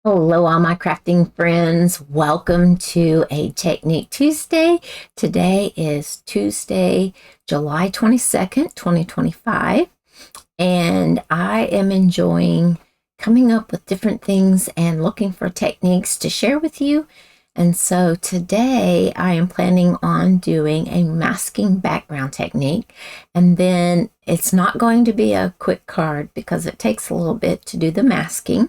Hello, all my crafting friends. Welcome to a Technique Tuesday. Today is Tuesday, July 22nd, 2025, and I am enjoying coming up with different things and looking for techniques to share with you. And so today I am planning on doing a masking background technique, and then it's not going to be a quick card because it takes a little bit to do the masking.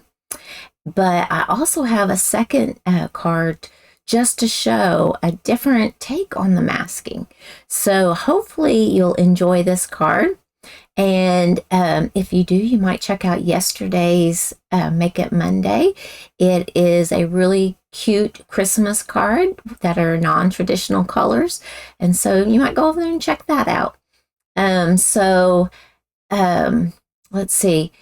But I also have a second card just to show a different take on the masking. So hopefully you'll enjoy this card. And if you do, you might check out yesterday's Make It Monday. It is a really cute Christmas card that are non-traditional colors. And so you might go over there and check that out. Let's see.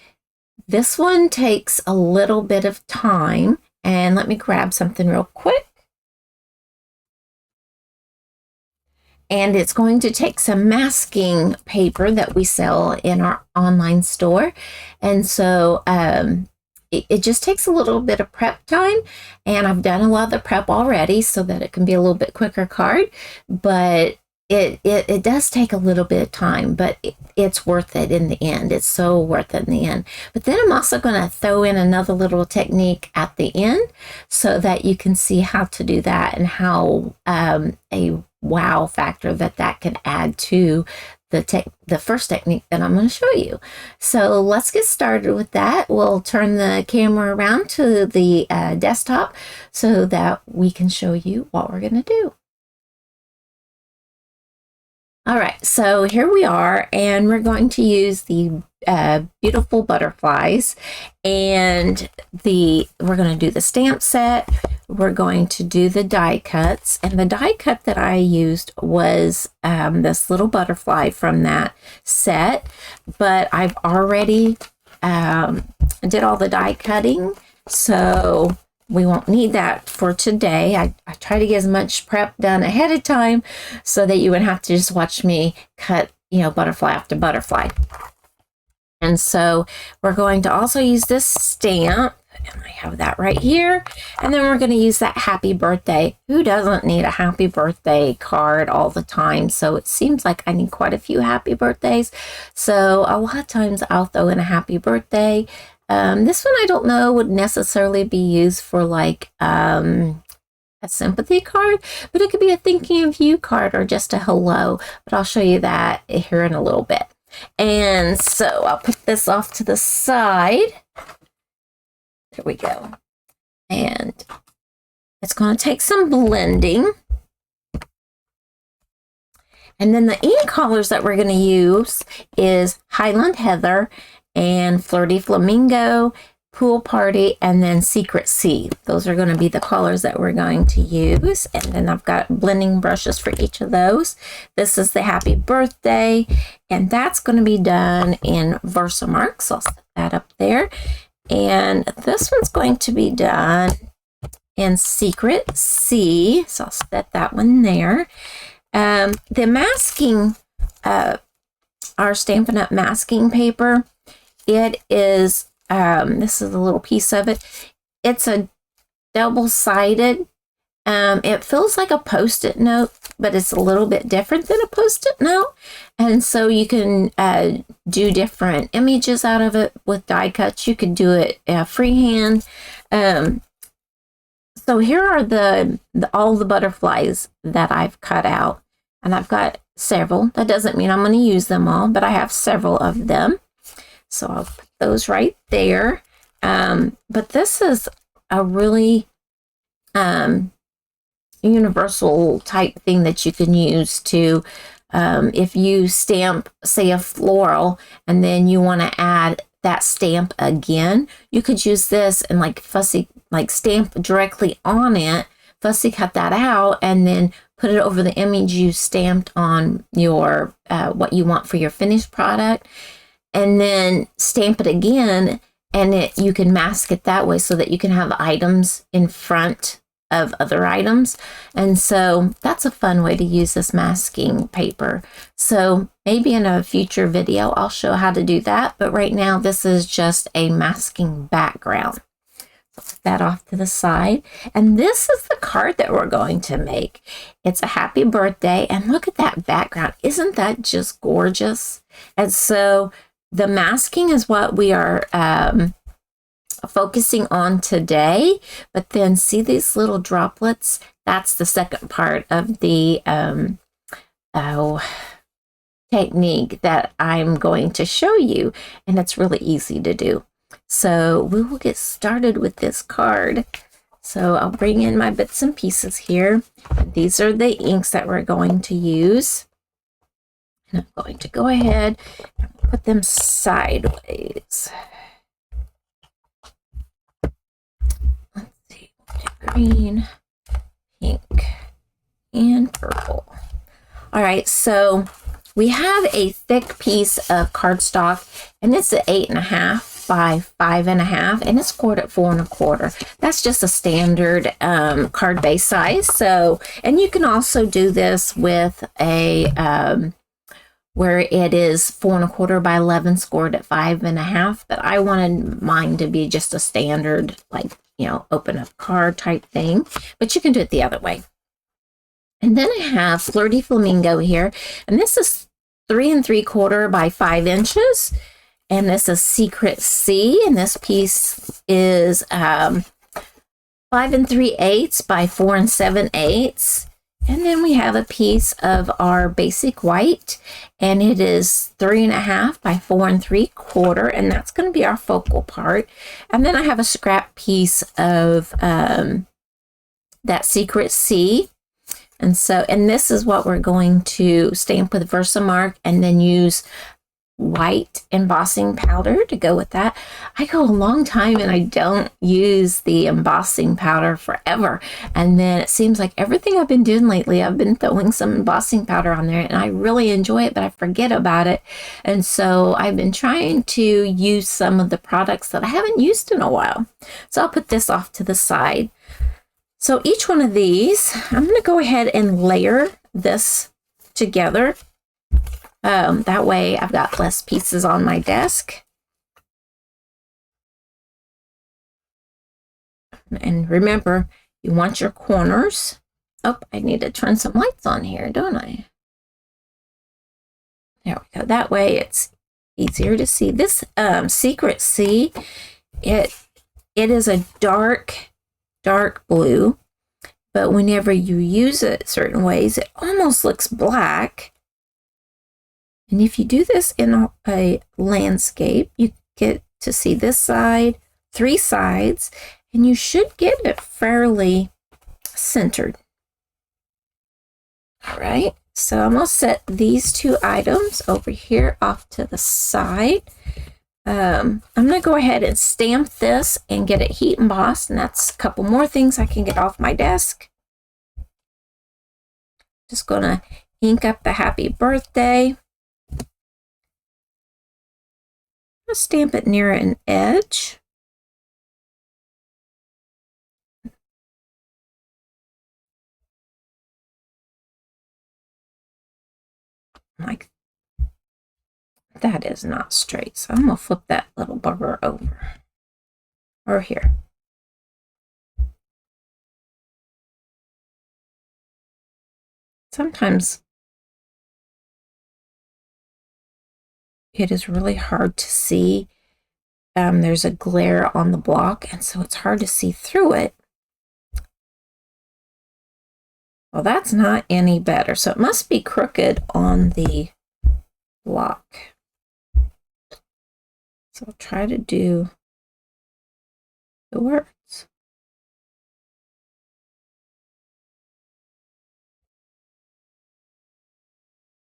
This one takes a little bit of time, and let me grab something real quick. And it's going to take some masking paper that we sell in our online store. And so it just takes a little bit of prep time, and I've done a lot of the prep already so that it can be a little bit quicker card, but it does take a little bit of time, but it's worth it in the end. It's so worth it in the end. But then I'm also going to throw in another little technique at the end so that you can see how to do that and how a wow factor that can add to the first technique that I'm going to show you. So let's get started with that. We'll turn the camera around to the desktop so that we can show you what we're going to do. All right, so here we are, and we're going to use the beautiful butterflies, and we're going to do the stamp set. We're going to do the die cuts, and the die cut that I used was this little butterfly from that set, but I've already did all the die cutting, so we won't need that for today. I try to get as much prep done ahead of time so that you wouldn't have to just watch me cut, butterfly after butterfly. And so we're going to also use this stamp, and I have that right here. And then we're going to use that happy birthday. Who doesn't need a happy birthday card all the time? So it seems like I need quite a few happy birthdays. So a lot of times I'll throw in a happy birthday. This one I don't know would necessarily be used for like a sympathy card, but it could be a thinking of you card or just a hello, but I'll show you that here in a little bit. And so I'll put this off to the side. There we go. And it's going to take some blending. And then the ink colors that we're going to use is Highland Heather and Flirty Flamingo, Pool Party, and then Secret Sea. Those are going to be the colors that we're going to use. And then I've got blending brushes for each of those. This is the Happy Birthday, and that's going to be done in Versamark. So I'll set that up there. And this one's going to be done in Secret Sea. So I'll set that one there. The masking, our Stampin' Up! Masking paper, it is, this is a little piece of it. It's a double-sided. It feels like a Post-it note, but it's a little bit different than a Post-it note. And so you can do different images out of it with die cuts. You could do it freehand. So here are all the butterflies that I've cut out. And I've got several. That doesn't mean I'm going to use them all, but I have several of them. So I'll put those right there. But this is a really universal type thing that you can use to, if you stamp, say, a floral, and then you want to add that stamp again, you could use this and stamp directly on it, fussy cut that out, and then put it over the image you stamped on your what you want for your finished product, and then stamp it again, and you can mask it that way so that you can have items in front of other items. And so that's a fun way to use this masking paper. So maybe in a future video I'll show how to do that, but right now this is just a masking background. Put that off to the side. And this is the card that we're going to make. It's a happy birthday. And look at that background. Isn't that just gorgeous? And so the masking is what we are focusing on today. But then see these little droplets? That's the second part of the technique that I'm going to show you. And it's really easy to do. So we will get started with this card. So I'll bring in my bits and pieces here. These are the inks that we're going to use. And I'm going to go ahead and put them sideways. Let's see, green, pink, and purple. All right, so we have a thick piece of cardstock, and it's an 8.5 by 5.5, and it's scored at 4 1/4. That's just a standard card base size. So, and you can also do this with a where it is 4 1/4 by 11, scored at 5.5. But I wanted mine to be just a standard, like, you know, open up card type thing. But you can do it the other way. And then I have Flirty Flamingo here, and this is 3 3/4 by 5 inches. And this is Secret C, and this piece is 5 3/8 by 4 7/8. And then we have a piece of our basic white, and it is 3.5 by 4 3/4, and that's going to be our focal part. And then I have a scrap piece of that Secret C. And so, and this is what we're going to stamp with Versamark and then use white embossing powder to go with that. I go a long time and I don't use the embossing powder forever. And then it seems like everything I've been doing lately, I've been throwing some embossing powder on there, and I really enjoy it, but I forget about it. And so I've been trying to use some of the products that I haven't used in a while. So I'll put this off to the side. So each one of these, I'm going to go ahead and layer this together. That way I've got less pieces on my desk. And remember, you want your corners. Oh, I need to turn some lights on here, don't I? There we go. That way it's easier to see. This Secret C, it is a dark blue, but whenever you use it certain ways, it almost looks black. And if you do this in a landscape, you get to see this side, 3 sides, and you should get it fairly centered. All right, so I'm going to set these 2 items over here off to the side. I'm going to go ahead and stamp this and get it heat embossed, and that's a couple more things I can get off my desk. Just going to ink up the happy birthday. I'll stamp it near an edge. Like that is not straight, so I'm going to flip that little bugger over. Or here. Sometimes it is really hard to see. There's a glare on the block, and so it's hard to see through it. Well, that's not any better, so it must be crooked on the block. So I'll try to do the words.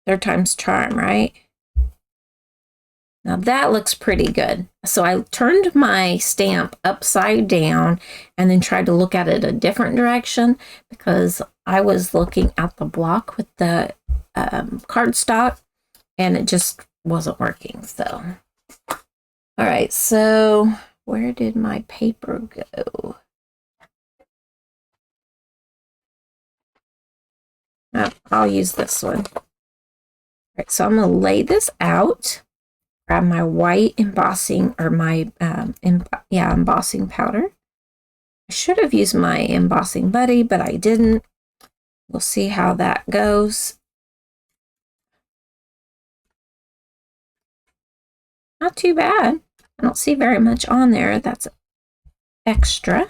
Third time's charm, right? Now that looks pretty good. So I turned my stamp upside down and then tried to look at it a different direction because I was looking at the block with the cardstock and it just wasn't working. So, all right, so where did my paper go? Oh, I'll use this one. All right, so I'm going to lay this out. Grab my white embossing, or my embossing powder. I should have used my embossing buddy, but I didn't. We'll see how that goes. Not too bad. I don't see very much on there. That's extra.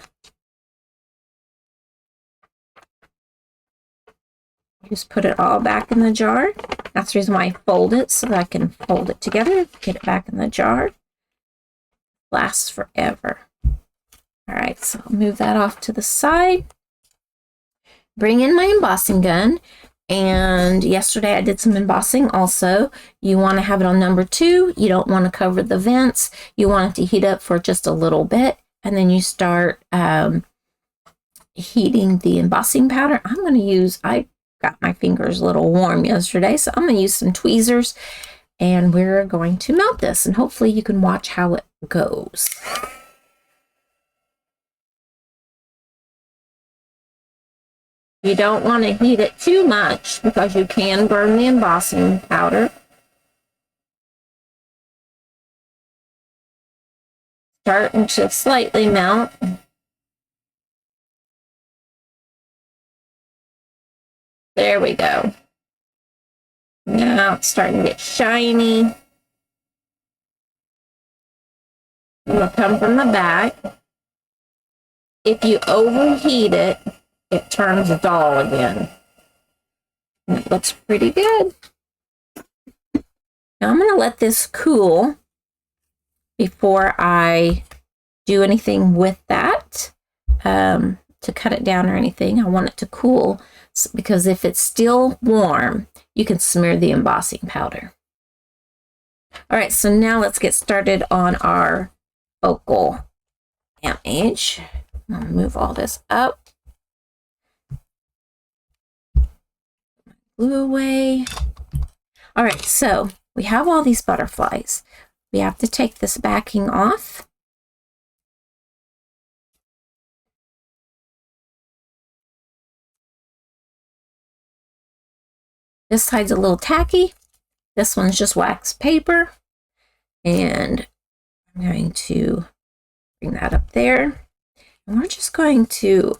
Just put it all back in the jar. That's the reason why I fold it, so that I can fold it together, get it back in the jar. Lasts forever. All right, so I'll move that off to the side. Bring in my embossing gun. And yesterday I did some embossing also. You want to have it on number 2. You don't want to cover the vents. You want it to heat up for just a little bit. And then you start heating the embossing powder. I'm going to use, I got my fingers a little warm yesterday, so I'm going to use some tweezers. And we're going to melt this. And hopefully you can watch how it goes. You don't want to heat it too much because you can burn the embossing powder. Starting to slightly melt. There we go. Now it's starting to get shiny. It'll come from the back. If you overheat it, it turns dull again. And it looks pretty good. Now I'm going to let this cool before I do anything with that to cut it down or anything. I want it to cool because if it's still warm, you can smear the embossing powder. All right, so now let's get started on our focal image. I'll move all this up. Glue away. All right, so we have all these butterflies. We have to take this backing off. This side's a little tacky. This one's just wax paper. And I'm going to bring that up there. And we're just going to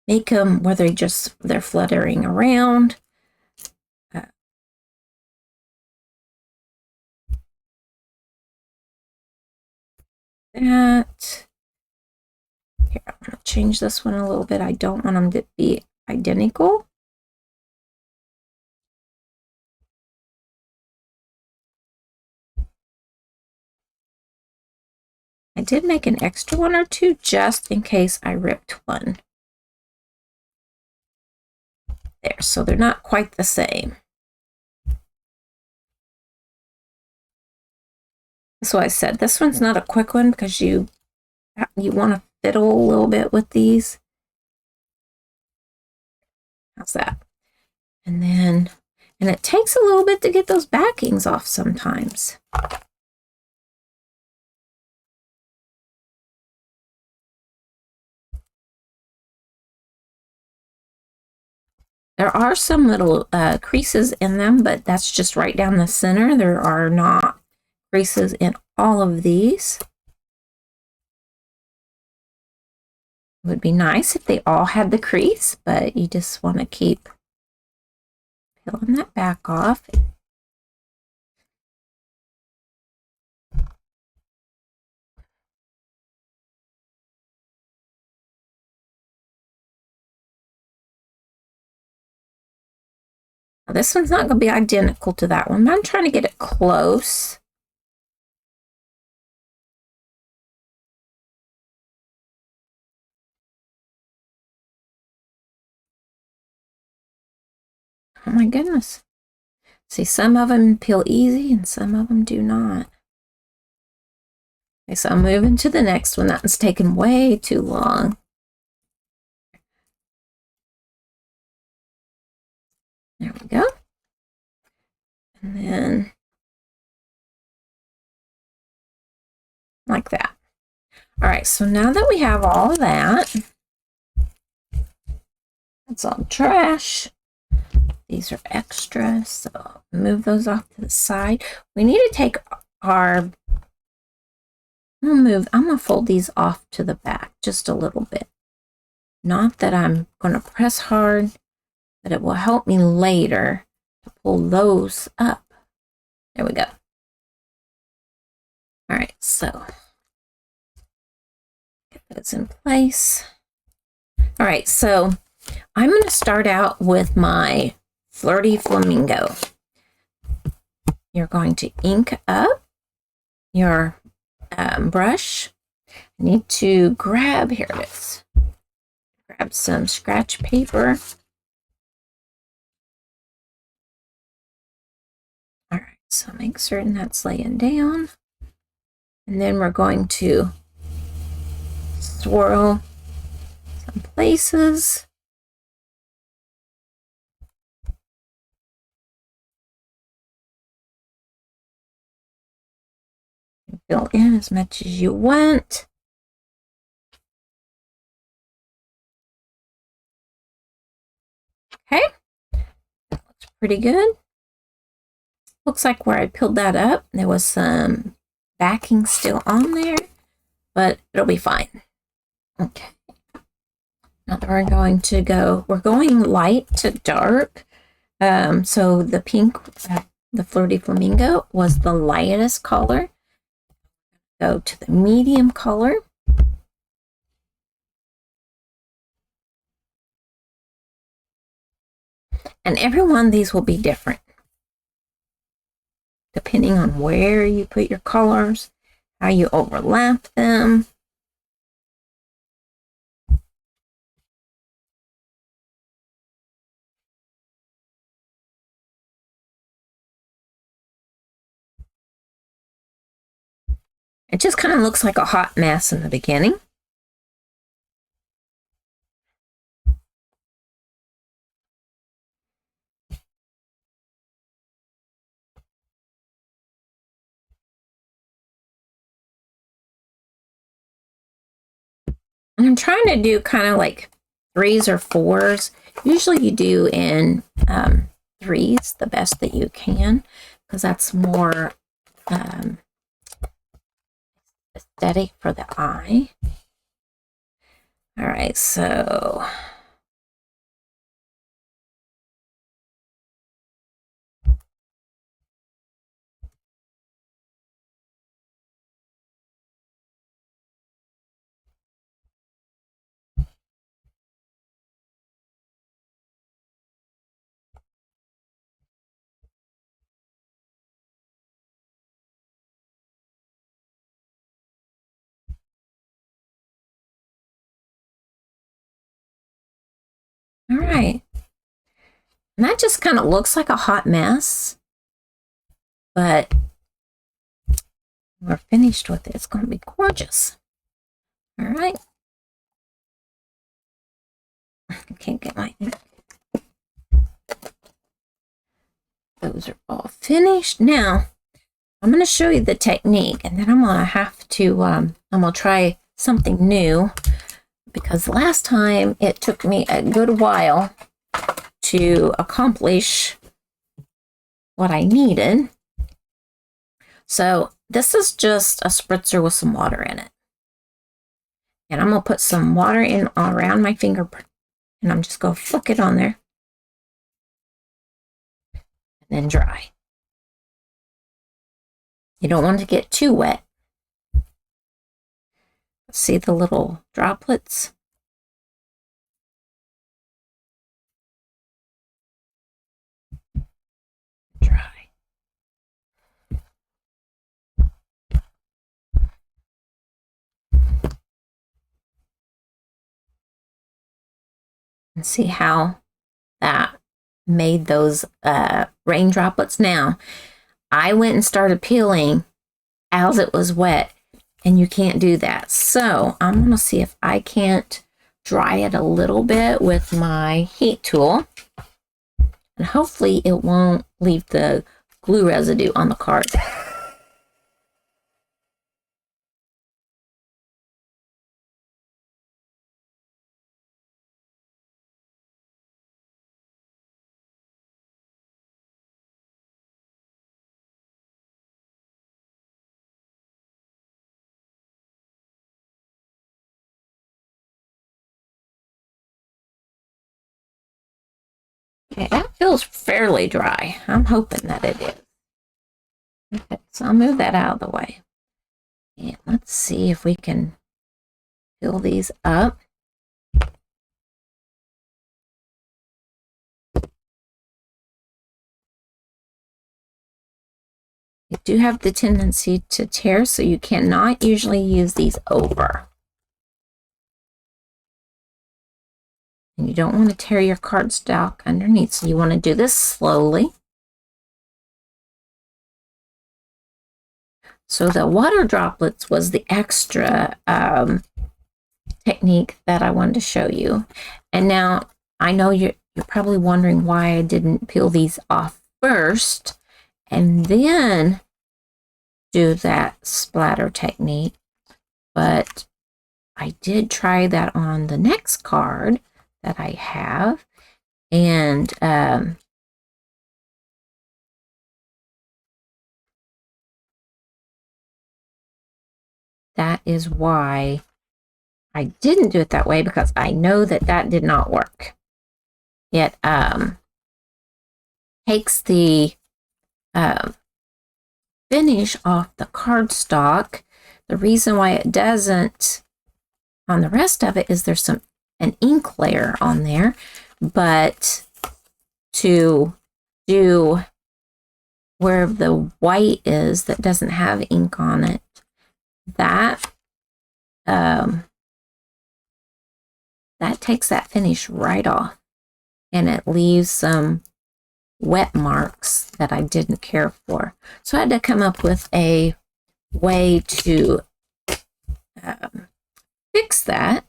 make them where they're fluttering around. That. Here, I'm going to change this one a little bit. I don't want them to be identical. I did make an extra one or two just in case I ripped one. There, so they're not quite the same. That's why I said this one's not a quick one because you want to fiddle a little bit with these. How's that? And it takes a little bit to get those backings off sometimes. There are some little creases in them, but that's just right down the center. There are not creases in all of these. It would be nice if they all had the crease, but you just want to keep peeling that back off. Now, this one's not going to be identical to that one, but I'm trying to get it close. Oh my goodness. See, some of them peel easy and some of them do not. Okay, so I'm moving to the next one. That one's taking way too long. There we go. And then like that. All right, so now that we have all of that, that's all trash. These are extra, so move those off to the side. We need to take our I'm gonna fold these off to the back just a little bit. Not that I'm gonna press hard, but it will help me later to pull those up. There we go. All right, so get those in place. All right, so I'm going to start out with my Flirty Flamingo. You're going to ink up your brush. I need to grab, here it is, grab some scratch paper. All right, so make certain that's laying down. And then we're going to swirl some places. Fill in as much as you want. Okay, that looks pretty good. Looks like where I peeled that up, there was some backing still on there, but it'll be fine. Okay. Now we're going to go, we're going light to dark. So the pink, the Flirty Flamingo was the lightest color. Go to the medium color. And every one of these will be different, depending on where you put your colors, how you overlap them. It just kind of looks like a hot mess in the beginning. And I'm trying to do kind of like 3s or 4s. Usually you do in 3s, the best that you can, because that's more aesthetic for the eye. All right, so all right. And that just kind of looks like a hot mess, but we're finished with it. It's going to be gorgeous. All right. I can't get my ink. Those are all finished. Now, I'm going to show you the technique, and then I'm going to have to, I'm going to try something new, because last time it took me a good while to accomplish what I needed. So this is just a spritzer with some water in it. And I'm going to put some water in around my fingerprint, and I'm just going to flick it on there and then dry. You don't want to get too wet. See the little droplets? Dry. And see how that made those rain droplets. Now, I went and started peeling as it was wet, and you can't do that. So I'm going to see if I can't dry it a little bit with my heat tool, and hopefully it won't leave the glue residue on the card. Okay, that feels fairly dry. I'm hoping that it is. Okay, so I'll move that out of the way. And let's see if we can fill these up. They do have the tendency to tear, so you cannot usually use these over. And you don't want to tear your cardstock underneath, so you want to do this slowly. So the water droplets was the extra technique that I wanted to show you. And now I know you're probably wondering why I didn't peel these off first and then do that splatter technique. But I did try that on the next card that I have. And that is why I didn't do it that way, because I know that that did not work. It takes the finish off the cardstock. The reason why it doesn't on the rest of it is there's an ink layer on there, but to do where the white is that doesn't have ink on it, that takes that finish right off, and it leaves some wet marks that I didn't care for. So I had to come up with a way to fix that.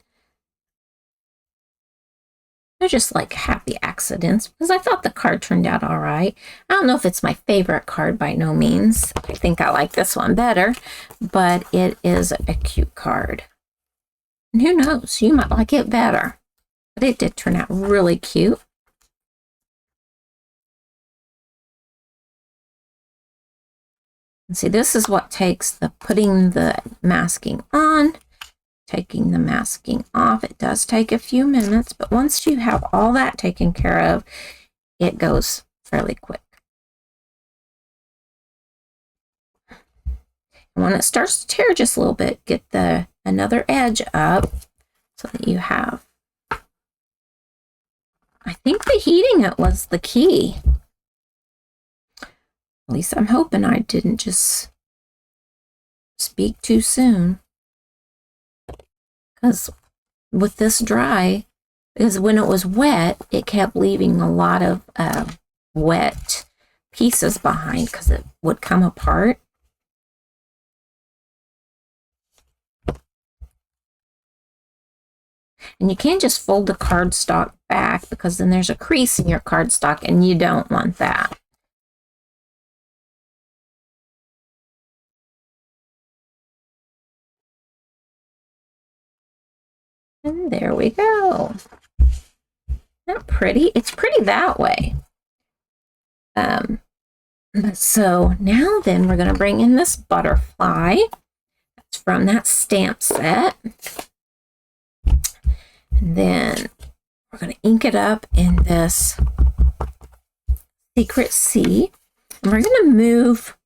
They're just like happy accidents, because I thought the card turned out all right. I don't know if it's my favorite card, by no means. I think I like this one better, but it is a cute card. And who knows, you might like it better. But it did turn out really cute. And see, this is what takes the putting the masking on, taking the masking off. It does take a few minutes, but once you have all that taken care of, it goes fairly quick. And when it starts to tear just a little bit, get another edge up so that you have. I think the heating it was the key. At least I'm hoping I didn't just speak too soon. Because with this dry, because when it was wet, it kept leaving a lot of wet pieces behind because it would come apart. And you can't just fold the cardstock back, because then there's a crease in your cardstock and you don't want that. And there we go. Not pretty? It's pretty that way. So now then we're going to bring in this butterfly. That's from that stamp set. And then we're going to ink it up in this Secret C. And we're going to move.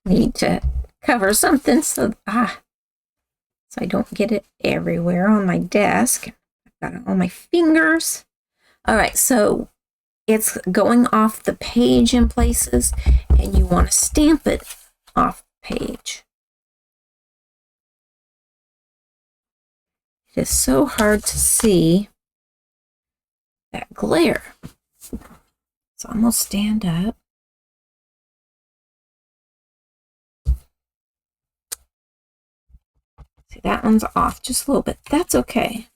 Need to cover something so I don't get it everywhere on my desk. I've got it on my fingers. All right, so it's going off the page in places, and you want to stamp it off the page. It is so hard to see that glare. So I'm going to stand up. See, that one's off just a little bit. That's okay.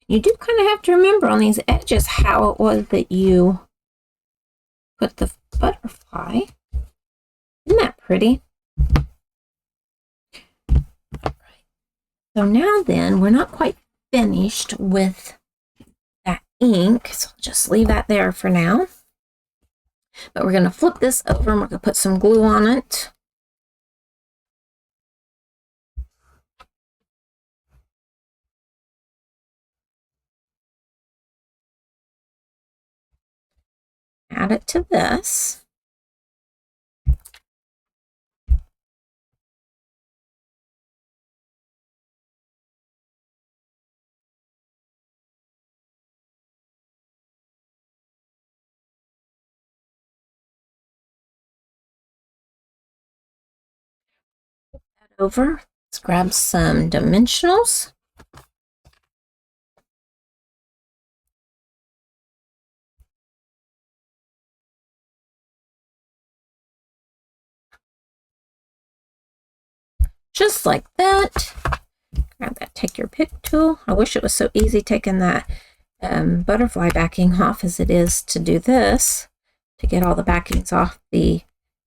You do kind of have to remember on these edges how it was that you put the butterfly. Isn't that pretty? So now then, we're not quite finished with that ink, so I'll just leave that there for now. But we're going to flip this over and we're going to put some glue on it. Add it to this. Over. Let's grab some dimensionals. Just like that. Grab that take your pick tool. I wish it was so easy taking that butterfly backing off as it is to do this, to get all the backings off the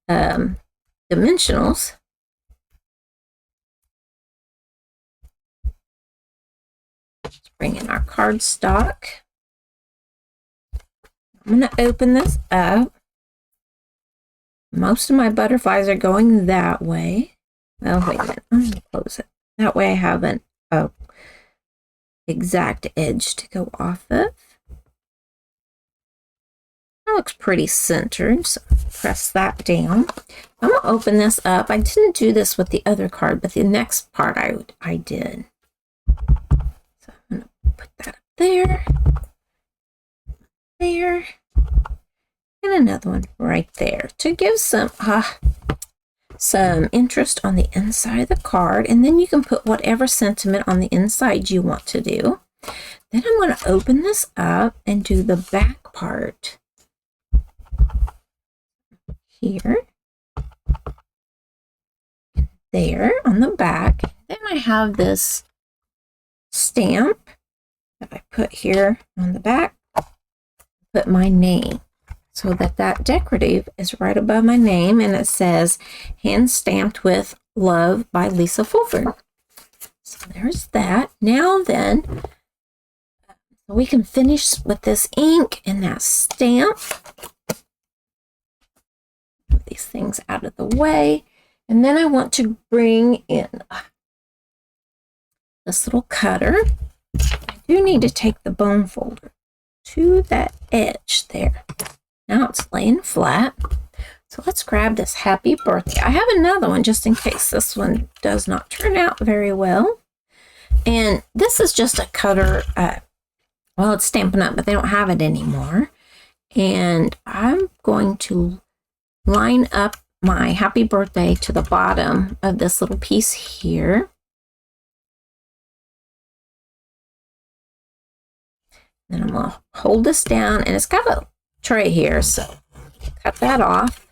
dimensionals. Let's bring in our cardstock. I'm going to open this up. Most of my butterflies are going that way. Well, wait a minute. I'm going to close it. That way I have an exact edge to go off of. That looks pretty centered, so press that down. I'm going to open this up. I didn't do this with the other card, but the next part I did. So I'm going to put that up there, there, and another one right there to give some interest on the inside of the card, and then you can put whatever sentiment on the inside you want to do. Then I'm going to open this up and do the back part here, there on the back. Then I have this stamp that I put here on the back, put my name, so that decorative is right above my name, and it says hand stamped with love by Lisa Fulford. So there's that. Now then, we can finish with this ink and that stamp. Move these things out of the way. And then I want to bring in this little cutter. I do need to take the bone folder to that edge there. Now it's laying flat. So let's grab this happy birthday. I have another one just in case this one does not turn out very well. And this is just a cutter. Well, it's Stampin' Up, but they don't have it anymore. And I'm going to line up my happy birthday to the bottom of this little piece here. Then I'm going to hold this down, and it's got a tray here, so cut that off.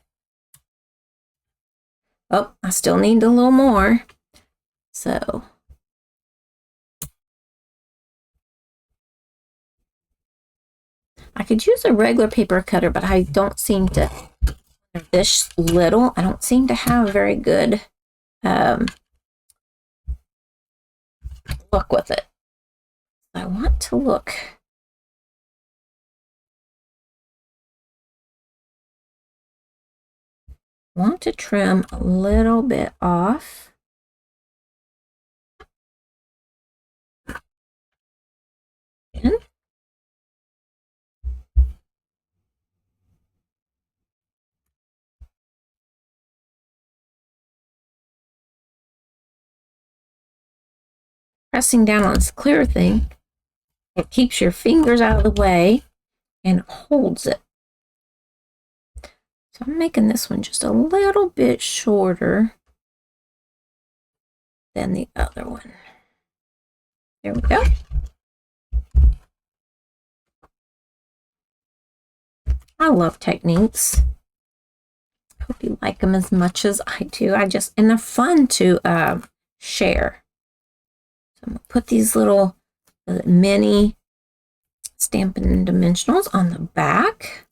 Oh, I still need a little more. So I could use a regular paper cutter, but I don't seem to, this little, I don't seem to have very good luck with it. I want to look. Want to trim a little bit off. And pressing down on this clear thing, it keeps your fingers out of the way and holds it. So I'm making this one just a little bit shorter than the other one. There we go. I love techniques. Hope you like them as much as I do. And they're fun to share. So I'm gonna put these little mini Stampin' dimensionals on the back.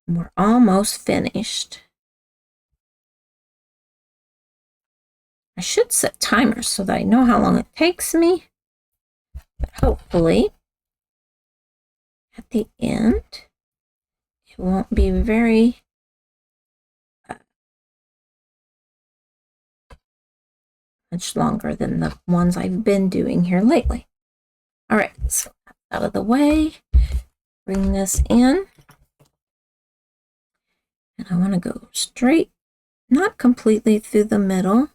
We're almost finished. I should set timers so that I know how long it takes me. But hopefully, at the end, it won't be very much longer than the ones I've been doing here lately. All right, so out of the way, bring this in. And I want to go straight, not completely through the middle.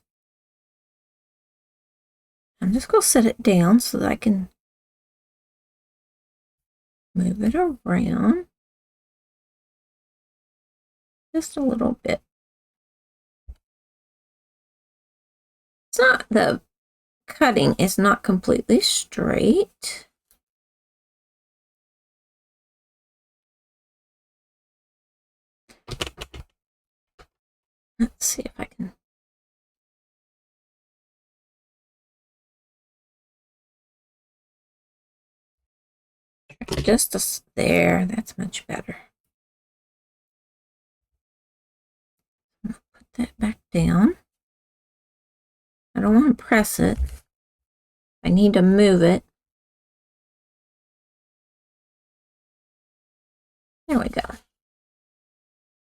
I'm just going to set it down so that I can move it around just a little bit. It's not, the cutting is not completely straight. Let's see if I can. Just there, that's much better. Put that back down. I don't want to press it. I need to move it. There we go.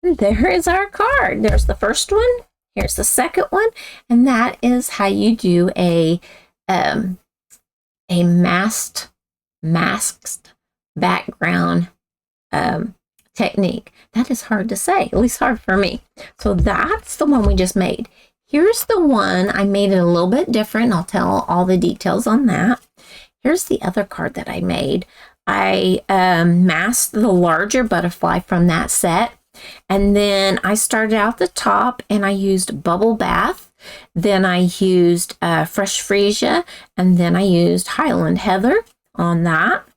And there is our card. There's the first one. Here's the second one. And that is how you do a masked background technique. That is hard to say, at least hard for me. So that's the one we just made. Here's the one, I made it a little bit different. I'll tell all the details on that. Here's the other card that I made. I masked the larger butterfly from that set. And then I started out the top and I used Bubble Bath. Then I used Fresh Freesia. And then I used Highland Heather on that.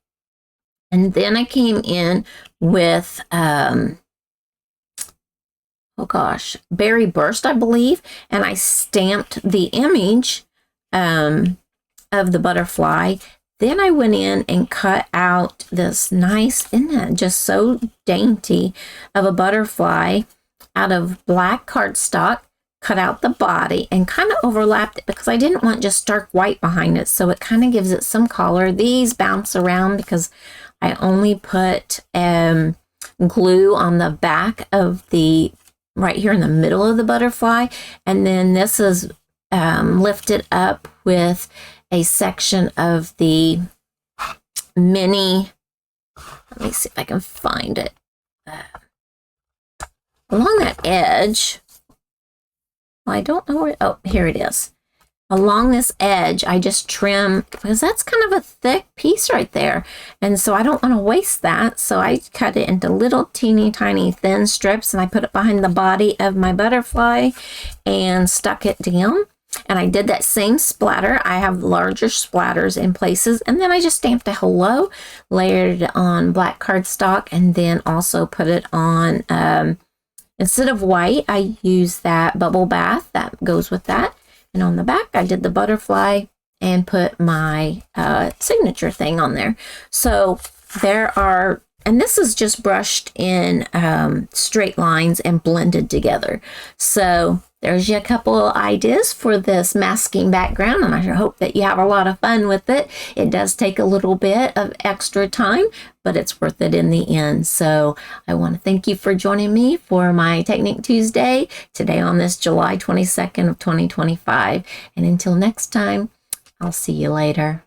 And then I came in with, Berry Burst, I believe. And I stamped the image of the butterfly. Then I went in and cut out this nice, isn't that just so dainty, of a butterfly out of black cardstock, cut out the body and kind of overlapped it because I didn't want just stark white behind it. So it kind of gives it some color. These bounce around because I only put glue on the back of the, right here in the middle of the butterfly. And then this is lifted up with a section of the mini, let me see if I can find it, along that edge. Well, I don't know where, oh, here it is. Along this edge, I just trim, because that's kind of a thick piece right there. And so I don't want to waste that. So I cut it into little teeny tiny thin strips and I put it behind the body of my butterfly and stuck it down. And I did that same splatter. I have larger splatters in places. And then I just stamped a hello, layered it on black cardstock, and then also put it on, instead of white, I use that Bubble Bath that goes with that. And on the back, I did the butterfly and put my signature thing on there. So there are, and this is just brushed in straight lines and blended together. So there's you a couple ideas for this masking background, and I hope that you have a lot of fun with it. It does take a little bit of extra time, but it's worth it in the end. So I want to thank you for joining me for my Technique Tuesday today on this July 22nd of 2025. And until next time, I'll see you later.